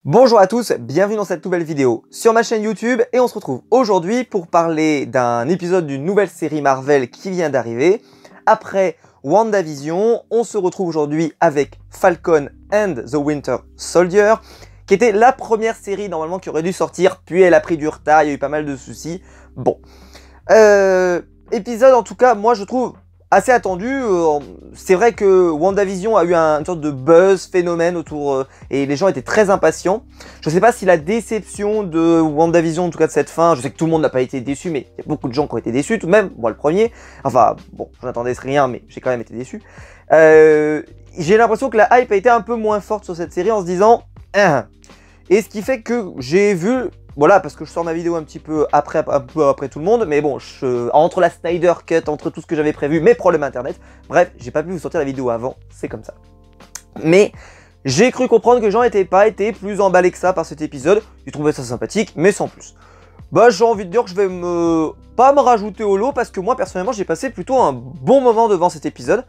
Bonjour à tous, bienvenue dans cette nouvelle vidéo sur ma chaîne YouTube et on se retrouve aujourd'hui pour parler d'un épisode d'une nouvelle série Marvel qui vient d'arriver. Après WandaVision, on se retrouve aujourd'hui avec Falcon and the Winter Soldier, qui était la première série normalement qui aurait dû sortir, puis elle a pris du retard, il y a eu pas mal de soucis. Bon, épisode en tout cas, moi je trouve assez attendu. C'est vrai que WandaVision a eu une sorte de buzz phénomène autour et les gens étaient très impatients. Je sais pas si la déception de WandaVision, en tout cas de cette fin, je sais que tout le monde n'a pas été déçu, mais il y a beaucoup de gens qui ont été déçus tout de même. Moi le premier, enfin bon, je n'attendais rien, mais j'ai quand même été déçu. J'ai l'impression que la hype a été un peu moins forte sur cette série en se disant et ce qui fait que j'ai vu, voilà, parce que je sors ma vidéo un peu après tout le monde, mais bon, entre la Snyder Cut, entre tout ce que j'avais prévu, mes problèmes internet, bref, j'ai pas pu vous sortir la vidéo avant, c'est comme ça. Mais j'ai cru comprendre que les gens n'étaient pas été plus emballés que ça par cet épisode, ils trouvaient ça sympathique, mais sans plus. Bah j'ai envie de dire que je vais pas me rajouter au lot, parce que moi personnellement j'ai passé plutôt un bon moment devant cet épisode.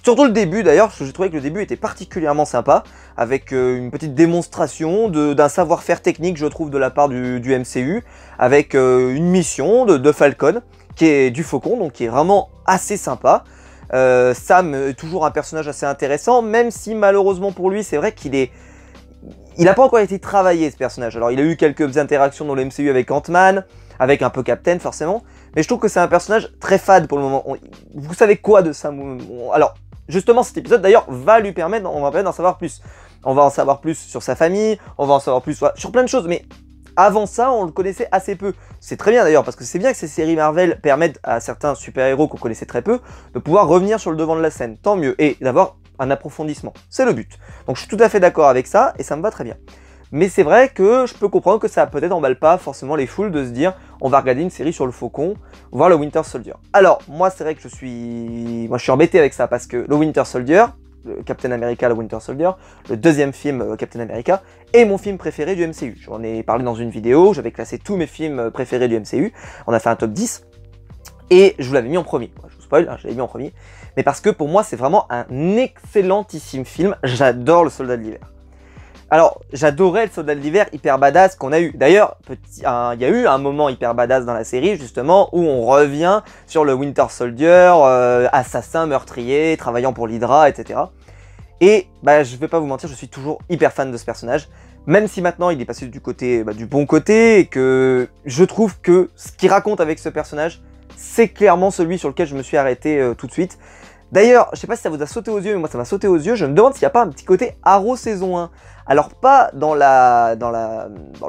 Surtout le début d'ailleurs, parce que j'ai trouvé que le début était particulièrement sympa, avec une petite démonstration d'un savoir-faire technique, je trouve, de la part du MCU, avec une mission de Falcon, qui est du Faucon, donc qui est vraiment assez sympa. Sam est toujours un personnage assez intéressant, même si malheureusement pour lui, c'est vrai il n'a pas encore été travaillé ce personnage. Alors il a eu quelques interactions dans le MCU avec Ant-Man, avec un peu Captain forcément, mais je trouve que c'est un personnage très fade pour le moment. Vous savez quoi de Sam? Alors justement cet épisode d'ailleurs va lui permettre, on va permettre d'en savoir plus. On va en savoir plus sur sa famille, on va en savoir plus sur plein de choses, mais avant ça on le connaissait assez peu. C'est très bien d'ailleurs, parce que c'est bien que ces séries Marvel permettent à certains super-héros qu'on connaissait très peu de pouvoir revenir sur le devant de la scène, tant mieux, et d'avoir un approfondissement, c'est le but. Donc je suis tout à fait d'accord avec ça, et ça me va très bien. Mais c'est vrai que je peux comprendre que ça peut-être emballe pas forcément les foules de se dire on va regarder une série sur le Faucon, voir le Winter Soldier. Alors moi c'est vrai que je suis embêté avec ça, parce que le Winter Soldier, le Captain America, le Winter Soldier, le deuxième film Captain America, est mon film préféré du MCU. J'en ai parlé dans une vidéo, j'avais classé tous mes films préférés du MCU, on a fait un top 10, et je vous l'avais mis en premier. Je vous spoil, hein, je l'avais mis en premier, mais parce que pour moi c'est vraiment un excellentissime film, j'adore le Soldat de l'Hiver. Alors, j'adorais le Soldat de l'Hiver hyper badass qu'on a eu. D'ailleurs, il y a eu un moment hyper badass dans la série, justement, où on revient sur le Winter Soldier, assassin, meurtrier, travaillant pour l'Hydra, etc. Et, bah, je vais pas vous mentir, je suis toujours hyper fan de ce personnage. Même si maintenant, il est passé du côté, du bon côté, et que je trouve que ce qu'il raconte avec ce personnage, c'est clairement celui sur lequel je me suis arrêté tout de suite. D'ailleurs, je sais pas si ça vous a sauté aux yeux, mais moi ça m'a sauté aux yeux, je me demande s'il n'y a pas un petit côté Arrow saison 1. Alors pas dans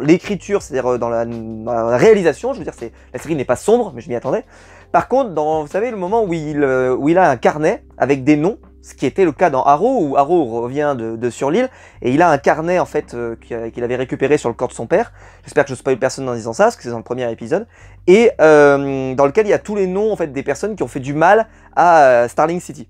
l'écriture, c'est-à-dire dans la réalisation, je veux dire, la série n'est pas sombre, mais je m'y attendais. Par contre, vous savez, le moment où il a un carnet avec des noms, ce qui était le cas dans Arrow, où Arrow revient sur l'île, et il a un carnet en fait qu'il avait récupéré sur le corps de son père. J'espère que je ne spoil personne en disant ça, parce que c'est dans le premier épisode. Et dans lequel il y a tous les noms en fait des personnes qui ont fait du mal à Starling City.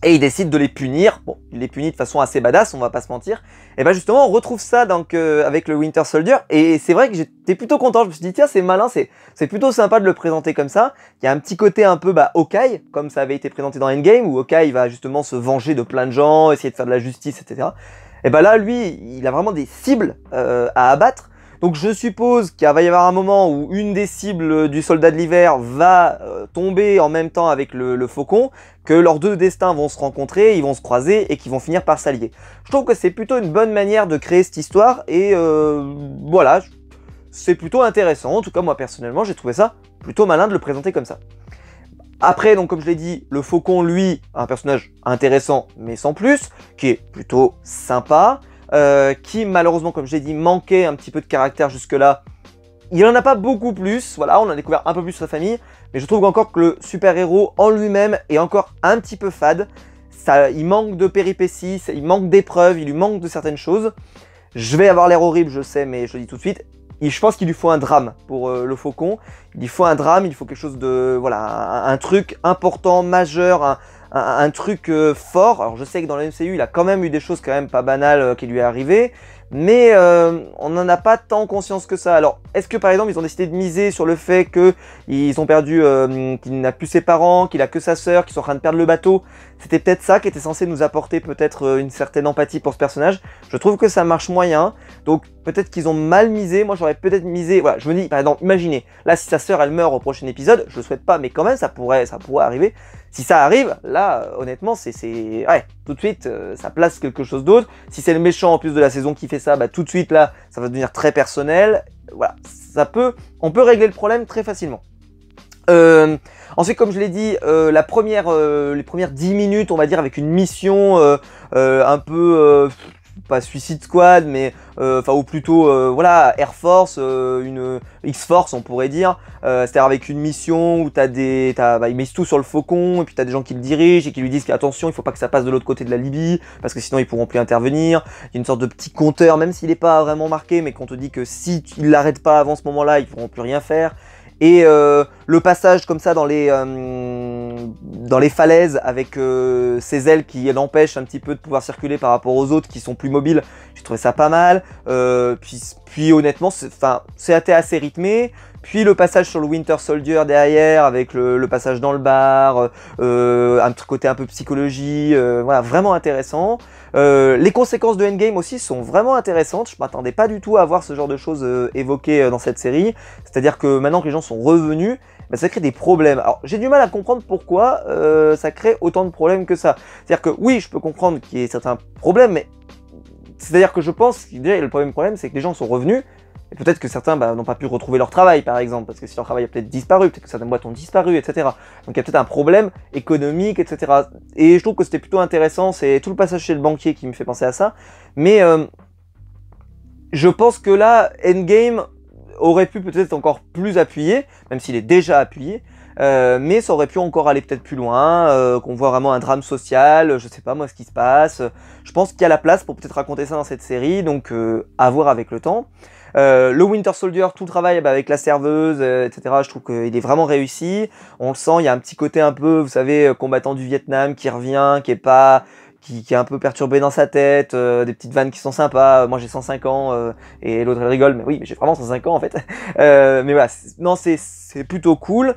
Et il décide de les punir. Bon, il les punit de façon assez badass, on va pas se mentir. Et ben justement, on retrouve ça donc avec le Winter Soldier. Et c'est vrai que j'étais plutôt content. Je me suis dit, tiens, c'est malin, c'est plutôt sympa de le présenter comme ça. Il y a un petit côté un peu Hawkeye, comme ça avait été présenté dans Endgame, où Hawkeye va justement se venger de plein de gens, essayer de faire de la justice, etc. Et ben là, lui, il a vraiment des cibles à abattre. Donc je suppose qu'il va y avoir un moment où une des cibles du Soldat de l'Hiver va tomber en même temps avec le Faucon, que leurs deux destins vont se rencontrer, ils vont se croiser et qu'ils vont finir par s'allier. Je trouve que c'est plutôt une bonne manière de créer cette histoire et voilà, c'est plutôt intéressant. En tout cas moi personnellement j'ai trouvé ça plutôt malin de le présenter comme ça. Après, donc comme je l'ai dit, le Faucon, lui, un personnage intéressant mais sans plus, qui est plutôt sympa. Qui malheureusement, comme je l'ai dit, manquait un petit peu de caractère jusque-là. Il n'en a pas beaucoup plus, voilà, on a découvert un peu plus sa famille, mais je trouve encore que le super-héros en lui-même est encore un petit peu fade. Il manque de péripéties, il manque d'épreuves, il lui manque de certaines choses. Je vais avoir l'air horrible, je sais, mais je le dis tout de suite. Je pense qu'il lui faut un drame pour le Faucon. Il lui faut un drame, il faut quelque chose de... Voilà, un truc important, majeur, un truc fort. Alors je sais que dans le MCU, il a quand même eu des choses quand même pas banales qui lui est arrivé. mais on n'en a pas tant conscience que ça. Alors, est-ce que par exemple ils ont décidé de miser sur le fait qu'ils ont perdu, qu'il n'a plus ses parents, qu'il a que sa sœur, qu'ils sont en train de perdre le bateau? C'était peut-être ça qui était censé nous apporter peut-être une certaine empathie pour ce personnage. Je trouve que ça marche moyen, donc peut-être qu'ils ont mal misé. Moi j'aurais peut-être misé, voilà, je me dis par exemple, imaginez, là si sa sœur elle meurt au prochain épisode, je le souhaite pas, mais quand même ça pourrait arriver. Si ça arrive, là honnêtement ouais, tout de suite ça place quelque chose d'autre. Si c'est le méchant en plus de la saison qui fait ça, bah tout de suite là ça va devenir très personnel. Voilà, on peut régler le problème très facilement. Ensuite, comme je l'ai dit, les premières 10 minutes, on va dire, avec une mission un peu, pas Suicide Squad, mais ou plutôt, voilà, Air Force, une X-Force, on pourrait dire. C'est-à-dire avec une mission où ils misent tout sur le Faucon, et puis t'as des gens qui le dirigent et qui lui disent qu'attention, il faut pas que ça passe de l'autre côté de la Libye, parce que sinon ils pourront plus intervenir. Il y a une sorte de petit compteur, même s'il n'est pas vraiment marqué, mais qu'on te dit que si ils l'arrêtent pas avant ce moment-là, ils pourront plus rien faire. Et le passage comme ça dans les falaises avec ses ailes qui l'empêchent un petit peu de pouvoir circuler par rapport aux autres qui sont plus mobiles, j'ai trouvé ça pas mal. Puis honnêtement, c'est assez rythmé. Puis le passage sur le Winter Soldier derrière avec le passage dans le bar, un côté un peu psychologie, voilà, vraiment intéressant. Les conséquences de Endgame aussi sont vraiment intéressantes. Je m'attendais pas du tout à voir ce genre de choses évoquées dans cette série. C'est-à-dire que maintenant que les gens sont revenus, bah, ça crée des problèmes. Alors j'ai du mal à comprendre pourquoi ça crée autant de problèmes que ça. C'est-à-dire que oui, je peux comprendre qu'il y ait certains problèmes, mais c'est-à-dire que je pense que déjà le problème c'est que les gens sont revenus. Et peut-être que certains n'ont pas pu retrouver leur travail, par exemple, parce que si leur travail a peut-être disparu, peut-être que certaines boîtes ont disparu, etc. Donc il y a peut-être un problème économique, etc. Et je trouve que c'était plutôt intéressant, c'est tout le passage chez le banquier qui me fait penser à ça. Mais je pense que là, Endgame aurait pu peut-être encore plus appuyer, même s'il est déjà appuyé, mais ça aurait pu encore aller peut-être plus loin, qu'on voit vraiment un drame social, je sais pas moi ce qui se passe. Je pense qu'il y a la place pour peut-être raconter ça dans cette série, donc à voir avec le temps. Le Winter Soldier, tout le travail avec la serveuse, etc. Je trouve qu'il est vraiment réussi. On le sent, il y a un petit côté un peu, vous savez, combattant du Vietnam qui revient, qui est un peu perturbé dans sa tête, des petites vannes qui sont sympas. Moi j'ai 105 ans et l'autre elle rigole, mais oui, mais j'ai vraiment 105 ans en fait. Mais voilà, non, c'est plutôt cool.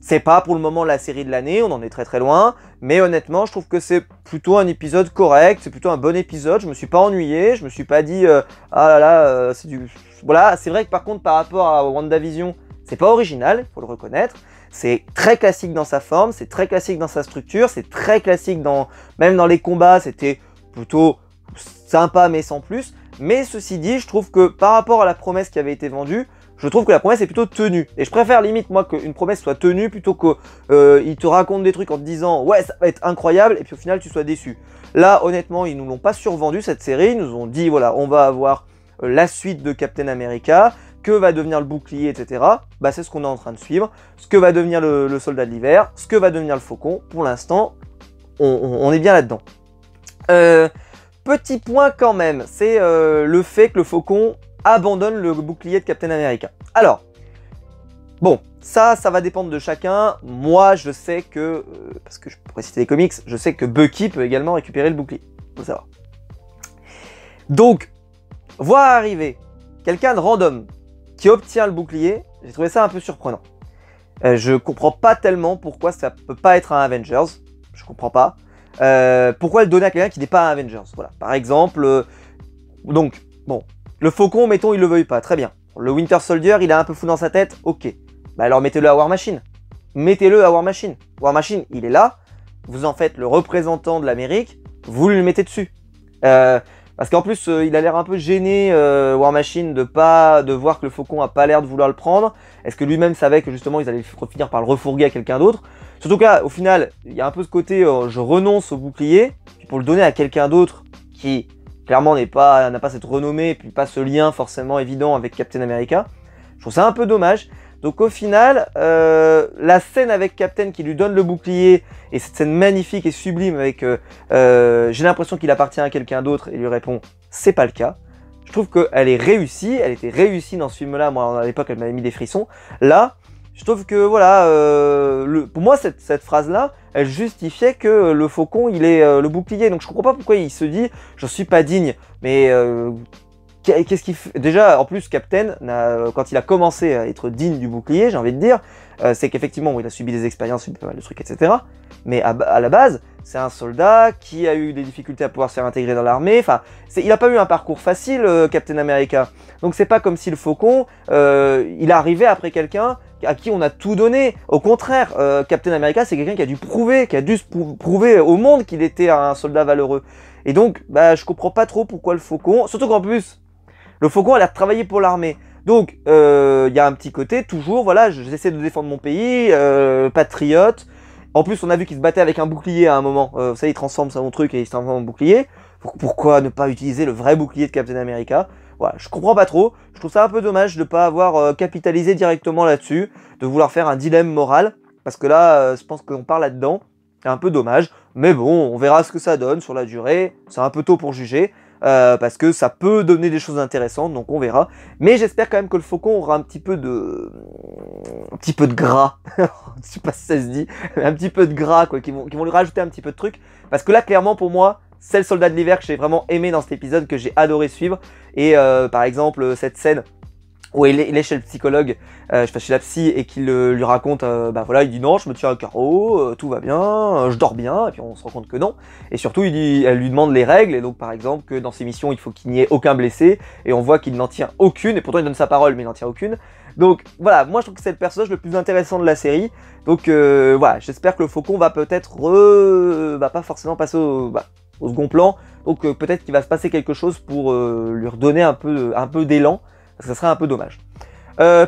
C'est pas pour le moment la série de l'année, on en est très très loin, mais honnêtement je trouve que c'est plutôt un épisode correct, c'est plutôt un bon épisode, je me suis pas ennuyé, je me suis pas dit ah là là, c'est du... Voilà, c'est vrai que par contre par rapport à WandaVision, c'est pas original, il faut le reconnaître, c'est très classique dans sa forme, c'est très classique dans sa structure, c'est très classique même dans les combats, c'était plutôt sympa mais sans plus, mais ceci dit, je trouve que par rapport à la promesse qui avait été vendue, je trouve que la promesse est plutôt tenue. Et je préfère limite moi qu'une promesse soit tenue plutôt qu'il te raconte des trucs en te disant ouais ça va être incroyable et puis au final tu sois déçu. Là honnêtement ils nous l'ont pas survendu cette série, ils nous ont dit voilà on va avoir la suite de Captain America, que va devenir le bouclier etc. Bah c'est ce qu'on est en train de suivre, ce que va devenir le soldat de l'hiver, ce que va devenir le faucon. Pour l'instant on est bien là-dedans. Petit point quand même, c'est le fait que le faucon abandonne le bouclier de Captain America. Alors, bon, ça va dépendre de chacun. Moi, je sais que, parce que je pourrais citer les comics, je sais que Bucky peut également récupérer le bouclier. Faut savoir. Donc, voir arriver quelqu'un de random qui obtient le bouclier, j'ai trouvé ça un peu surprenant. Je comprends pas tellement pourquoi ça peut pas être un Avengers. Je comprends pas. Pourquoi le donner à quelqu'un qui n'est pas un Avengers. Voilà. Par exemple, donc, bon. Le faucon, mettons, il le veuille pas, très bien. Le Winter Soldier, il est un peu fou dans sa tête, ok. Bah alors mettez-le à War Machine. Mettez-le à War Machine. War Machine, il est là, vous en faites le représentant de l'Amérique, vous le mettez dessus. Parce qu'en plus, il a l'air un peu gêné, War Machine, de voir que le faucon a pas l'air de vouloir le prendre. Est-ce que lui-même savait que justement, ils allaient finir par le refourguer à quelqu'un d'autre? Surtout que là, au final, il y a un peu ce côté, je renonce au bouclier, puis pour le donner à quelqu'un d'autre qui... clairement n'a pas cette renommée et puis pas ce lien forcément évident avec Captain America. Je trouve ça un peu dommage. Donc au final, la scène avec Captain qui lui donne le bouclier et cette scène magnifique et sublime avec j'ai l'impression qu'il appartient à quelqu'un d'autre et lui répond c'est pas le cas. Je trouve qu'elle est réussie, elle était réussie dans ce film-là. Moi à l'époque elle m'avait mis des frissons. Là, je trouve que voilà, pour moi cette phrase-là, elle justifiait que le faucon il est le bouclier. Donc je comprends pas pourquoi il se dit je suis pas digne. Mais qu'est-ce qu'il fait? Déjà, en plus, Captain, quand il a commencé à être digne du bouclier, j'ai envie de dire, c'est qu'effectivement, il a subi des expériences, subi pas mal de trucs, etc. Mais à la base, c'est un soldat qui a eu des difficultés à pouvoir se faire intégrer dans l'armée. Enfin, il n'a pas eu un parcours facile, Captain America. Donc c'est pas comme si le Faucon, il est arrivé après quelqu'un à qui on a tout donné. Au contraire, Captain America, c'est quelqu'un qui a dû se prouver au monde qu'il était un soldat valeureux. Et donc, bah, je comprends pas trop pourquoi le Faucon, surtout qu'en plus, le Faucon a l'air de travailler pour l'armée. Donc, il y a un petit côté, toujours, voilà, j'essaie de défendre mon pays, patriote. En plus, on a vu qu'il se battait avec un bouclier à un moment. Vous savez, il transforme son truc et il se transforme en bouclier. Pourquoi ne pas utiliser le vrai bouclier de Captain America? Voilà, je comprends pas trop. Je trouve ça un peu dommage de ne pas avoir capitalisé directement là-dessus, de vouloir faire un dilemme moral. Parce que là, je pense qu'on part là-dedans. C'est un peu dommage. Mais bon, on verra ce que ça donne sur la durée. C'est un peu tôt pour juger. Parce que ça peut donner des choses intéressantes, donc on verra. Mais j'espère quand même que le Faucon aura un petit peu de gras. Je sais pas si ça se dit, mais un petit peu de gras, quoi, qui vont lui rajouter un petit peu de trucs. Parce que là, clairement, pour moi, c'est le soldat de l'hiver que j'ai vraiment aimé dans cet épisode, que j'ai adoré suivre. Et par exemple, cette scène où il est chez le psychologue, chez la psy, et qu'il lui raconte, bah voilà, il dit non, je me tiens à carreau, tout va bien, je dors bien, et puis on se rend compte que non. Et surtout, elle lui demande les règles, et donc par exemple que dans ses missions, il faut qu'il n'y ait aucun blessé, et on voit qu'il n'en tient aucune, et pourtant il donne sa parole, mais il n'en tient aucune. Donc voilà, moi je trouve que c'est le personnage le plus intéressant de la série, donc voilà, j'espère que le Faucon va peut-être va pas forcément passer au second plan, donc peut-être qu'il va se passer quelque chose pour lui redonner un peu d'élan, parce que ça serait un peu dommage.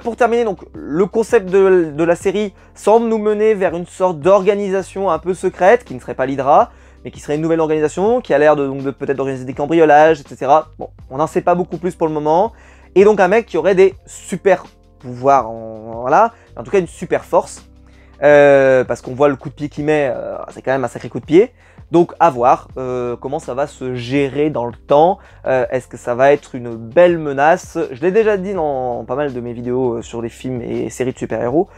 Pour terminer, donc, le concept de la série semble nous mener vers une sorte d'organisation un peu secrète, qui ne serait pas l'Hydra, mais qui serait une nouvelle organisation, qui a l'air de peut-être d'organiser des cambriolages, etc. Bon, on n'en sait pas beaucoup plus pour le moment. Et donc un mec qui aurait des super pouvoirs, voilà, en tout cas une super force, parce qu'on voit le coup de pied qu'il met, c'est quand même un sacré coup de pied. Donc à voir comment ça va se gérer dans le temps. Est-ce que ça va être une belle menace? Je l'ai déjà dit dans pas mal de mes vidéos sur les films et séries de super-héros.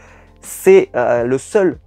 C'est le seul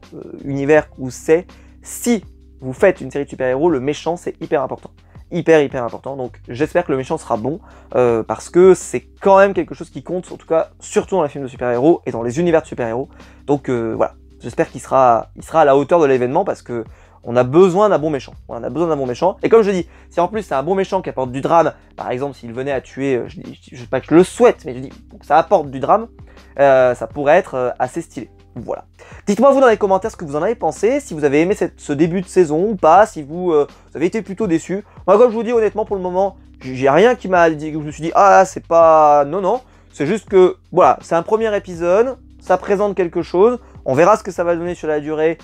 univers où c'est, si vous faites une série de super-héros, le méchant c'est hyper important. Hyper important. Donc j'espère que le méchant sera bon parce que c'est quand même quelque chose qui compte, en tout cas surtout dans les films de super-héros et dans les univers de super-héros. Donc voilà, j'espère qu'il sera à la hauteur de l'événement parce que on a besoin d'un bon méchant. On a besoin d'un bon méchant. Et comme je dis, si en plus c'est un bon méchant qui apporte du drame, par exemple s'il venait à tuer, je sais pas que je le souhaite, mais je dis que ça apporte du drame, ça pourrait être assez stylé. Voilà. Dites-moi vous dans les commentaires ce que vous en avez pensé, si vous avez aimé ce début de saison ou pas, si vous avez été plutôt déçu. Moi comme je vous dis honnêtement pour le moment, j'ai rien qui m'a dit, que je me suis dit ah c'est pas... Non, c'est juste que voilà, c'est un premier épisode, ça présente quelque chose, on verra ce que ça va donner sur la durée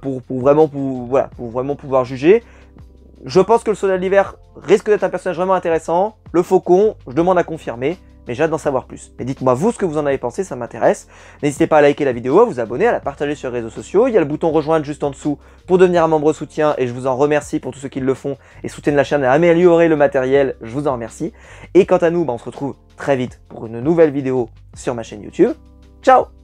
pour vraiment pouvoir juger. Je pense que le soldat de l'hiver risque d'être un personnage vraiment intéressant. Le Faucon, je demande à confirmer, mais j'ai hâte d'en savoir plus. Et dites-moi vous ce que vous en avez pensé, ça m'intéresse. N'hésitez pas à liker la vidéo, à vous abonner, à la partager sur les réseaux sociaux. Il y a le bouton rejoindre juste en dessous pour devenir un membre soutien et je vous en remercie pour tous ceux qui le font et soutiennent la chaîne à améliorer le matériel, je vous en remercie. Et quant à nous, on se retrouve très vite pour une nouvelle vidéo sur ma chaîne YouTube. Ciao!